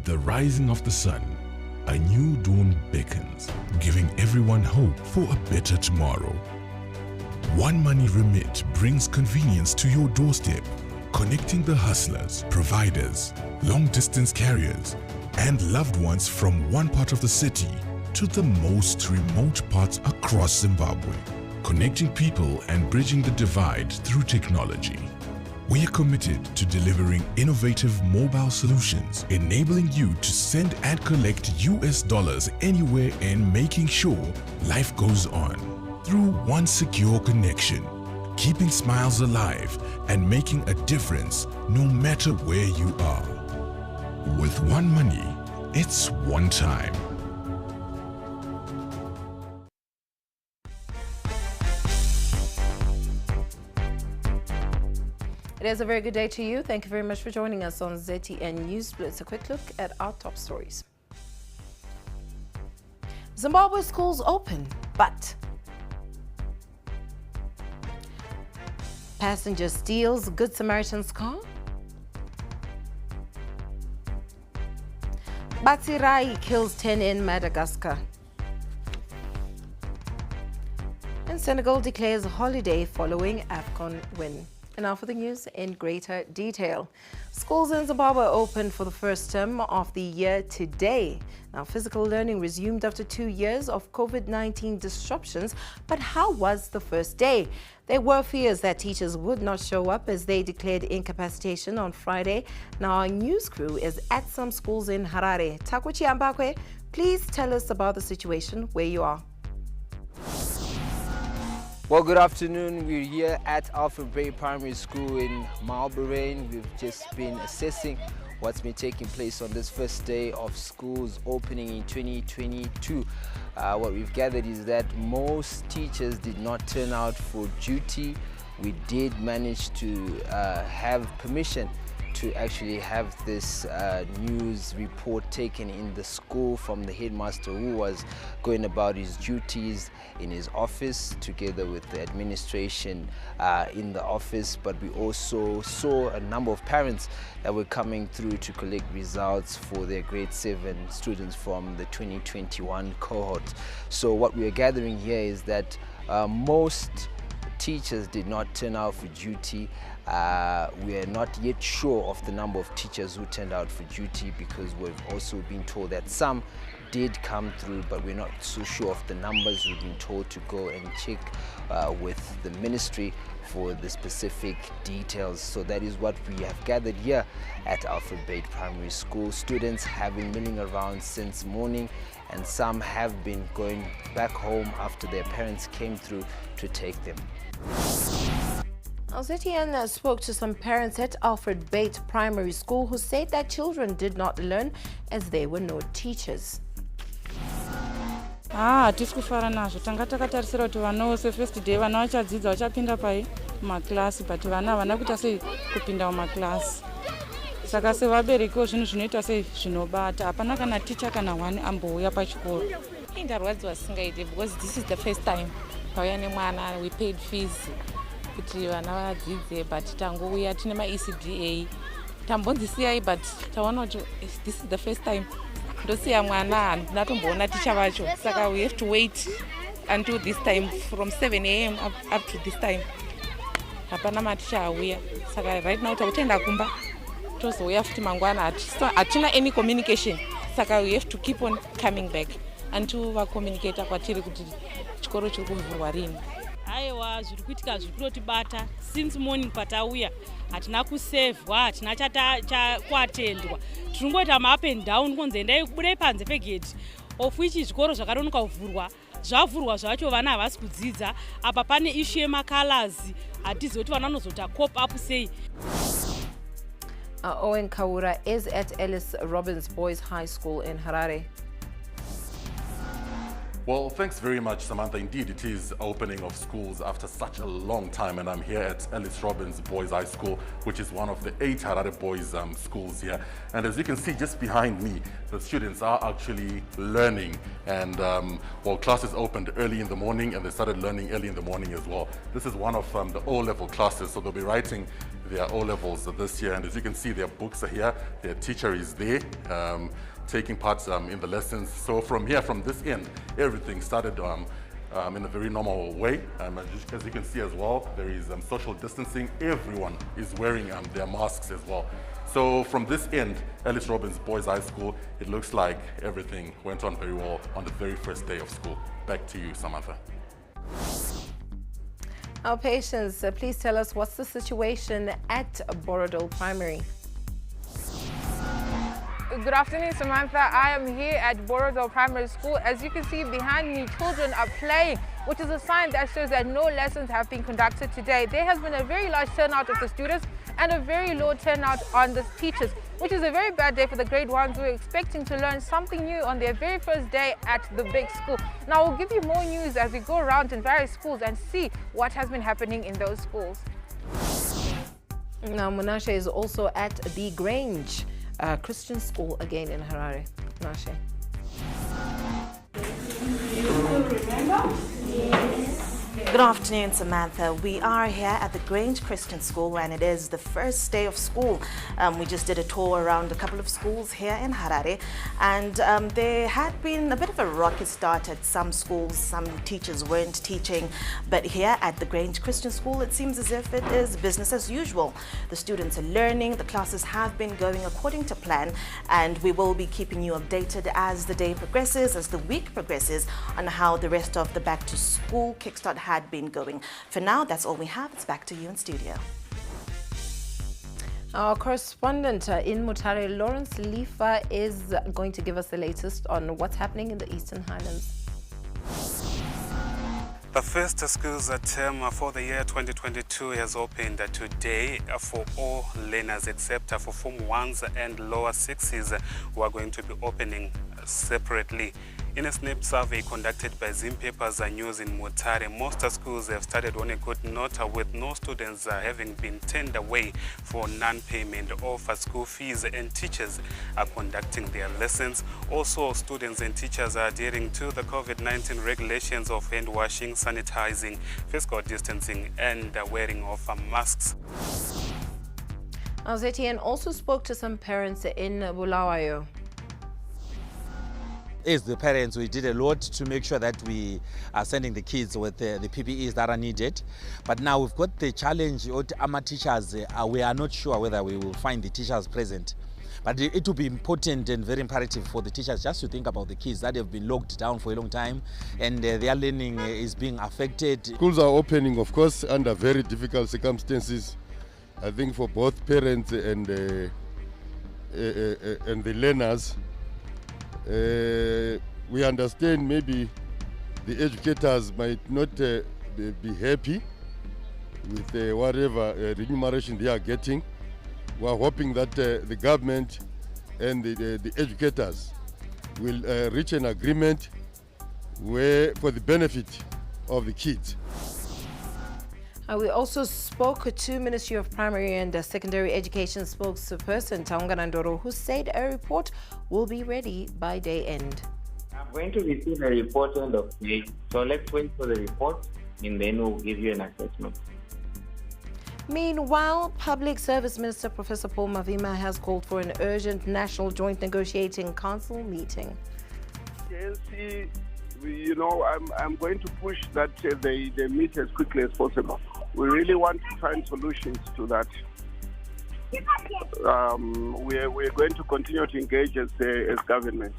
the rising of the sun, a new dawn beckons, giving everyone hope for a better tomorrow. One Money Remit brings convenience to your doorstep, connecting the hustlers, providers, long-distance carriers, and loved ones from one part of the city to the most remote parts across Zimbabwe, connecting people and bridging the divide through technology. We are committed to delivering innovative mobile solutions, enabling you to send and collect US dollars anywhere and making sure life goes on through one secure connection, keeping smiles alive and making a difference no matter where you are. With One Money, it's one time. It is a very good day to you. Thank you very much for joining us on ZTN News Blitz. A quick look at our top stories. Zimbabwe schools open, but passenger steals Good Samaritan's car. Batsirai kills 10 in Madagascar. And Senegal declares a holiday following AFCON win. And now for the news in greater detail. Schools in Zimbabwe opened for the first term of the year today. Now, physical learning resumed after 2 years of COVID-19 disruptions. But how was the first day? There were fears that teachers would not show up as they declared incapacitation on Friday. Now, our news crew is at some schools in Harare. Takuchi Ambakwe, please tell us about the situation where you are. Well, good afternoon. We're here at Alfred Bay Primary School in Marlborough. We've just been assessing what's been taking place on this first day of schools opening in 2022. What we've gathered is that most teachers did not turn out for duty. We did manage to have permission to actually have this news report taken in the school from the headmaster, who was going about his duties in his office together with the administration in the office. But we also saw a number of parents that were coming through to collect results for their grade 7 students from the 2021 cohort. So what we are gathering here is that most teachers did not turn out for duty. We are not yet sure of the number of teachers who turned out for duty, because we've also been told that some did come through, but we're not so sure of the numbers. We've been told to go and check with the ministry for the specific details. So that is what we have gathered here at Alfred Bay Primary School. Students have been milling around since morning, and some have been going back home after their parents came through to take them. ZTN spoke to some parents at Alfred Bate Primary School who said that children did not learn as there were no teachers. Hatisi kufara nazvo. Tanga takatarisira kuti vana vose first day vana vachadzidza vachapinda pai mumaklasi, but vana havana kuita sei kupinda mumaklasi. Saka sevaberekiwo zvinhu zvinoita sei zvinobata. Hapana kana ticha kana wani ambouya pachikoro. Ndarwadziwa singaite because this is the first time pauya nemwana. We paid fees kuti vana vadzidze, but tangouya tine ma-ECDA tambonzisiyai, but taona kuti this is the first time ndosiya mwana, handina tomboona ticha vacho, saka we have to wait until this time from 7 AM up to this time hapana maticha auya. Saka right now takutoenda kumba tozouya futi mangwana. Hatina any communication, saka we have to keep on coming back until vacommunicata kwatiri kuti chikoro chiri kuvhurwa rini. Aiwa, zviri kuitika zviri kutotibata since morning patauya. Hatina kusevhwa, hatina chakwatendwa. Tiringoita ma up and down kunze endai kubudai panze pegate, of which zvikoro zvakaronoka kuvhurwa zvavhurwa zvacho vana havasi kudzidza. Apa pane issue yemakalazi, hatizivi kuti vana vanozota cope up sei. Owen Kaura is at Ellis Robbins Boys High School in Harare. Well, thanks very much, Samantha. Indeed, it is opening of schools after such a long time, and I'm here at Ellis Robbins Boys High School, which is one of the 8 Harare boys schools here. And as you can see just behind me, the students are actually learning, and well, classes opened early in the morning and they started learning early in the morning as well. This is one of the O-level classes, so they'll be writing their O-levels this year. And as you can see, their books are here, their teacher is there, taking part in the lessons. So from here, from this end, everything started in a very normal way. As you can see as well, there is social distancing. Everyone is wearing their masks as well. So from this end, Ellis Robbins Boys High School, it looks like everything went on very well on the very first day of school. Back to you, Samantha. Our patients, please tell us what's the situation at Borodale Primary. Good afternoon, Samantha. I am here at Borodale Primary School. As you can see behind me, children are playing, which is a sign that shows that no lessons have been conducted today. There has been a very large turnout of the students and a very low turnout on the teachers, which is a very bad day for the grade ones who are expecting to learn something new on their very first day at the big school. Now, we'll give you more news as we go around in various schools and see what has been happening in those schools. Now, Munashe is also at the Grange Christian School again in Harare. Munashe. Good afternoon, Samantha. We are here at the Grange Christian School and it is the first day of school. We just did a tour around a couple of schools here in Harare, and there had been a bit of a rocky start at some schools. Some teachers weren't teaching, but here at the Grange Christian School it seems as if it is business as usual. The students are learning, the classes have been going according to plan, and we will be keeping you updated as the day progresses, as the week progresses, on how the rest of the back to school kickstart had been going. For now, that's all we have. It's back to you in studio. Our correspondent in Mutare, Lawrence Lifa, is going to give us the latest on what's happening in the Eastern Highlands. The first schools term for the year 2022 has opened today for all learners except for Form 1s and lower 6s who are going to be opening separately. In a SNP survey conducted by Zim Papers News in Mutare, most schools have started on a good note, with no students having been turned away for non-payment of school fees, and teachers are conducting their lessons. Also, students and teachers are adhering to the COVID-19 regulations of hand washing, sanitizing, physical distancing, and wearing of masks. Our ZTN also spoke to some parents in Bulawayo. As the parents, we did a lot to make sure that we are sending the kids with the PPEs that are needed. But now we've got the challenge of our teachers. We are not sure whether we will find the teachers present. But it will be important and very imperative for the teachers just to think about the kids that have been locked down for a long time and their learning is being affected. Schools are opening, of course, under very difficult circumstances. I think for both parents and the learners. We understand maybe the educators might not be happy with whatever remuneration they are getting. We are hoping that the government and the educators will reach an agreement for the benefit of the kids. We also spoke to Ministry of Primary and Secondary Education spokesperson Taunga Nandoro, who said a report will be ready by day end. I'm going to receive a report end of day, so let's wait for the report and then we'll give you an assessment. Meanwhile, Public Service Minister Professor Paul Mavima has called for an urgent National Joint Negotiating Council meeting. Yes, I'm going to push that they meet as quickly as possible. We really want to find solutions to that. We're going to continue to engage as government.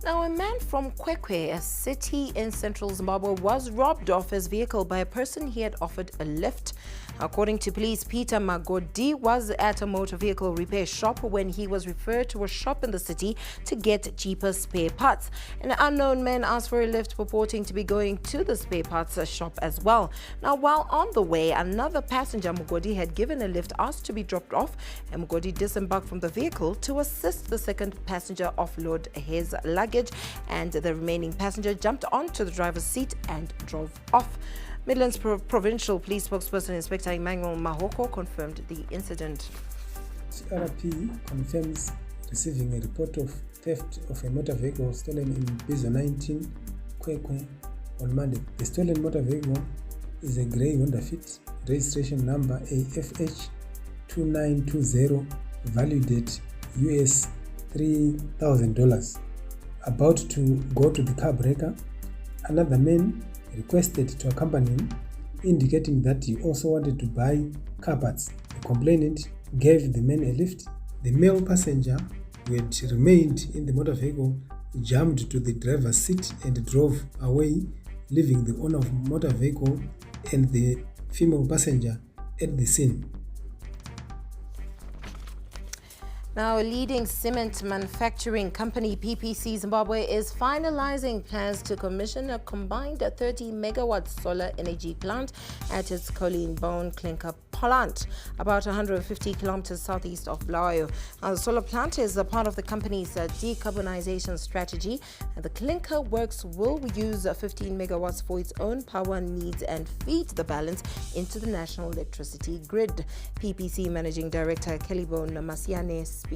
Now, a man from Kwekwe, a city in central Zimbabwe, was robbed of his vehicle by a person he had offered a lift. According to police, Peter Magodi was at a motor vehicle repair shop when he was referred to a shop in the city to get cheaper spare parts. An unknown man asked for a lift purporting to be going to the spare parts shop as well. Now, while on the way, another passenger Magodi had given a lift asked to be dropped off, and Magodi disembarked from the vehicle to assist the second passenger offload his luggage, and the remaining passenger jumped onto the driver's seat and drove off. Midlands Provincial Police spokesperson Inspector Emmanuel Mahoko confirmed the incident. CRP confirms receiving a report of theft of a motor vehicle stolen in Bizo 19, Kwekwe, on Monday. The stolen motor vehicle is a grey Honda Fit, registration number AFH2920, valued at US $3,000. About to go to the car breaker, another man requested to accompany him, indicating that he also wanted to buy car parts. The complainant gave the man a lift. The male passenger, who had remained in the motor vehicle, jumped to the driver's seat and drove away, leaving the owner of the motor vehicle and the female passenger at the scene. Now, a leading cement manufacturing company, PPC Zimbabwe, is finalizing plans to commission a combined 30-megawatt solar energy plant at its Colleen Bone clinker plant, about 150 kilometers southeast of Bulawayo. Now, the solar plant is a part of the company's decarbonization strategy, and the clinker works will use 15 megawatts for its own power needs and feed the balance into the national electricity grid. PPC Managing Director Kelibone Masiane speaks.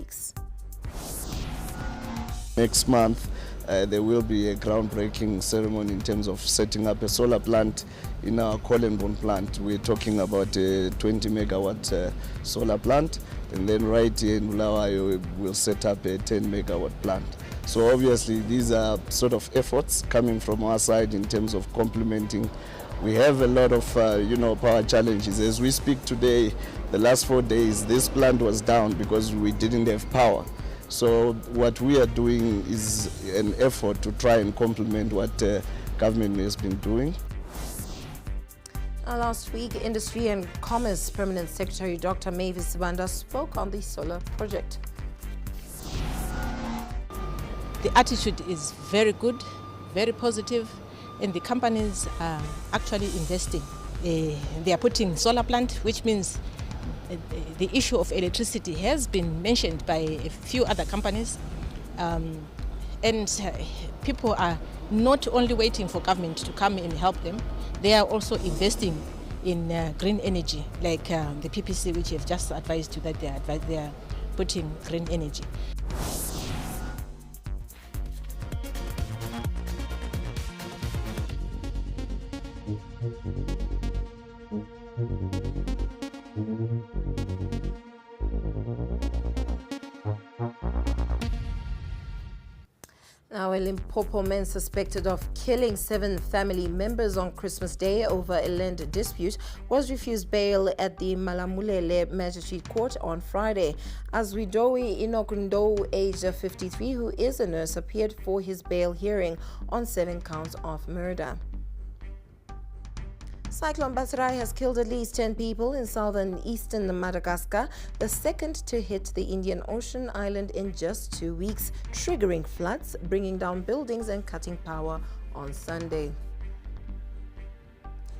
Next month, there will be a groundbreaking ceremony in terms of setting up a solar plant in our Collenbone plant. We're talking about a 20 megawatt solar plant, and then right here in Bulawayo we'll set up a 10 megawatt plant. So obviously these are sort of efforts coming from our side in terms of complementing. We have a lot of power challenges. As we speak today, the last 4 days, this plant was down because we didn't have power. So what we are doing is an effort to try and complement what government has been doing. Last week, Industry and Commerce Permanent Secretary Dr. Mavis Sibanda spoke on the solar project. The attitude is very good, very positive, and the companies are actually investing. They are putting solar plant, which means the issue of electricity has been mentioned by a few other companies, and people are not only waiting for government to come and help them, they are also investing in green energy, like the PPC, which have just advised you that they are putting green energy. Now, a Limpopo man suspected of killing 7 family members on Christmas Day over a land dispute was refused bail at the Malamulele Magistrate Court on Friday. Azwidowi Inokundo, aged 53, who is a nurse, appeared for his bail hearing on 7 counts of murder. Cyclone Basirai has killed at least 10 people in southern eastern Madagascar, the second to hit the Indian Ocean island in just 2 weeks, triggering floods, bringing down buildings and cutting power on Sunday.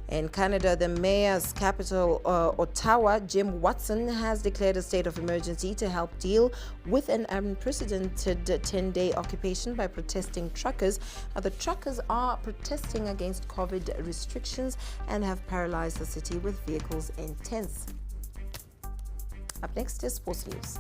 In Canada, the mayor's capital, Ottawa, Jim Watson, has declared a state of emergency to help deal with an unprecedented 10-day occupation by protesting truckers. The truckers are protesting against COVID restrictions and have paralyzed the city with vehicles and tents. Up next is Sports News.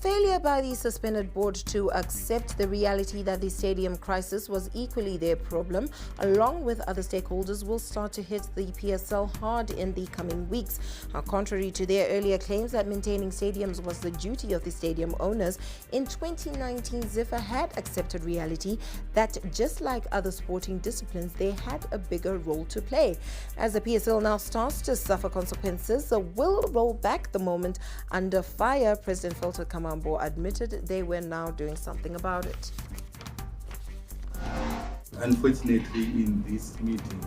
Failure by the suspended board to accept the reality that the stadium crisis was equally their problem, along with other stakeholders, will start to hit the PSL hard in the coming weeks. Contrary to their earlier claims that maintaining stadiums was the duty of the stadium owners, in 2019 ZIFA had accepted reality that just like other sporting disciplines, they had a bigger role to play. As the PSL now starts to suffer consequences, will roll back the moment under fire, President Filter Kamambo admitted they were now doing something about it. Unfortunately, in this meeting,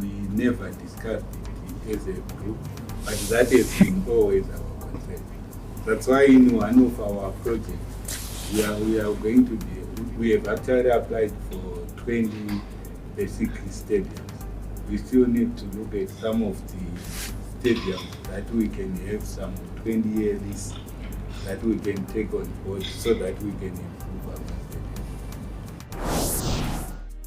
we never discussed it as a group, but that has been always our concern. That's why in one of our projects, we are going to be, we have actually applied for 20 basic stadiums. We still need to look at some of the stadiums that we can have some 20-year lease that we can take on board so that we can improve our stadium.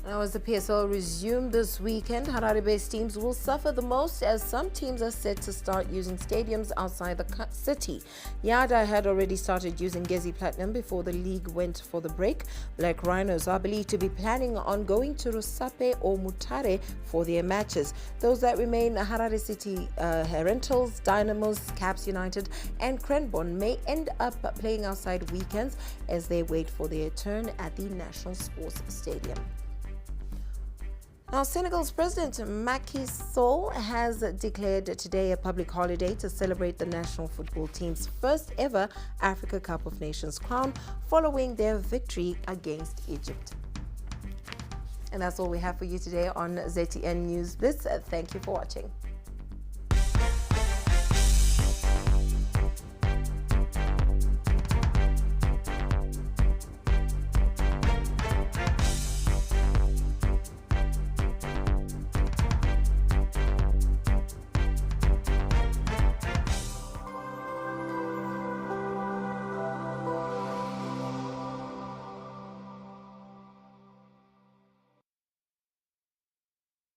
Now, as the PSL resumed this weekend, Harare-based teams will suffer the most as some teams are set to start using stadiums outside the city. Yada had already started using Gezi Platinum before the league went for the break. Black Rhinos are believed to be planning on going to Rusape or Mutare for their matches. Those that remain, Harare City Herentals, Dynamos, Caps United and Cranbourne may end up playing outside weekends as they wait for their turn at the National Sports Stadium. Now, Senegal's President Macky Sall has declared today a public holiday to celebrate the national football team's first ever Africa Cup of Nations crown following their victory against Egypt. And that's all we have for you today on ZTN News Blitz. Thank you for watching.